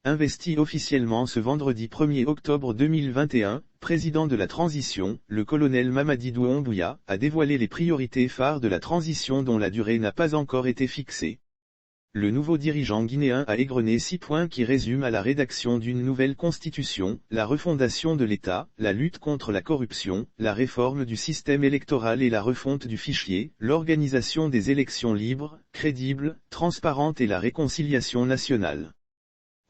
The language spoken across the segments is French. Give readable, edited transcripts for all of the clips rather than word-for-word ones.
Investi officiellement ce vendredi 1er octobre 2021, président de la transition, le colonel Mamadi Doumbouya a dévoilé les priorités phares de la transition dont la durée n'a pas encore été fixée. Le nouveau dirigeant guinéen a égrené 6 points qui résument à la rédaction d'une nouvelle constitution, la refondation de l'État, la lutte contre la corruption, la réforme du système électoral et la refonte du fichier, l'organisation des élections libres, crédibles, transparentes et la réconciliation nationale.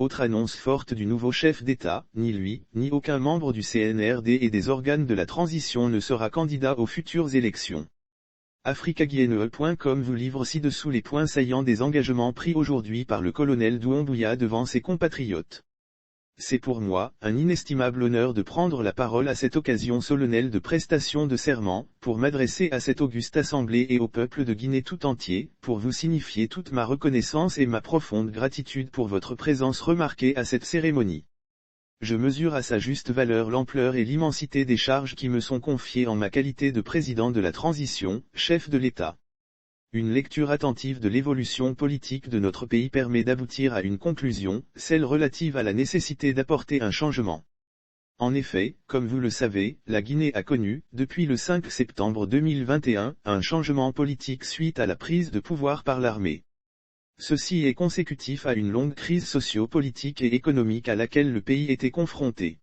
Autre annonce forte du nouveau chef d'État, ni lui, ni aucun membre du CNRD et des organes de la transition ne sera candidat aux futures élections. africaguinéen.com vous livre ci-dessous les points saillants des engagements pris aujourd'hui par le colonel Doumbouya devant ses compatriotes. C'est pour moi un inestimable honneur de prendre la parole à cette occasion solennelle de prestation de serment, pour m'adresser à cette auguste assemblée et au peuple de Guinée tout entier, pour vous signifier toute ma reconnaissance et ma profonde gratitude pour votre présence remarquée à cette cérémonie. Je mesure à sa juste valeur l'ampleur et l'immensité des charges qui me sont confiées en ma qualité de président de la transition, chef de l'État. Une lecture attentive de l'évolution politique de notre pays permet d'aboutir à une conclusion, celle relative à la nécessité d'apporter un changement. En effet, comme vous le savez, la Guinée a connu, depuis le 5 septembre 2021, un changement politique suite à la prise de pouvoir par l'armée. Ceci est consécutif à une longue crise socio-politique et économique à laquelle le pays était confronté.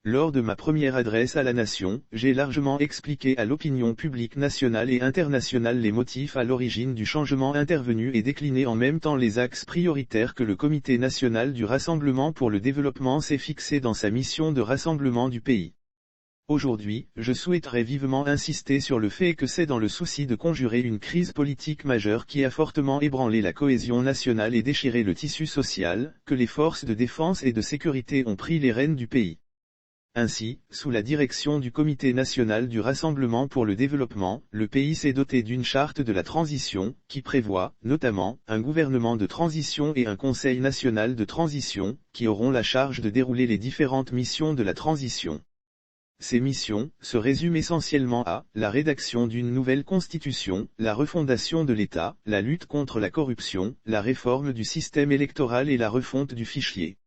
Lors de ma première adresse à la nation, j'ai largement expliqué à l'opinion publique nationale et internationale les motifs à l'origine du changement intervenu et décliné en même temps les axes prioritaires que le Comité national du Rassemblement pour le développement s'est fixé dans sa mission de rassemblement du pays. Aujourd'hui, je souhaiterais vivement insister sur le fait que c'est dans le souci de conjurer une crise politique majeure qui a fortement ébranlé la cohésion nationale et déchiré le tissu social, que les forces de défense et de sécurité ont pris les rênes du pays. Ainsi, sous la direction du Comité national du Rassemblement pour le développement, le pays s'est doté d'une charte de la transition, qui prévoit, notamment, un gouvernement de transition et un Conseil national de transition, qui auront la charge de dérouler les différentes missions de la transition. Ces missions se résument essentiellement à la rédaction d'une nouvelle constitution, la refondation de l'État, la lutte contre la corruption, la réforme du système électoral et la refonte du fichier.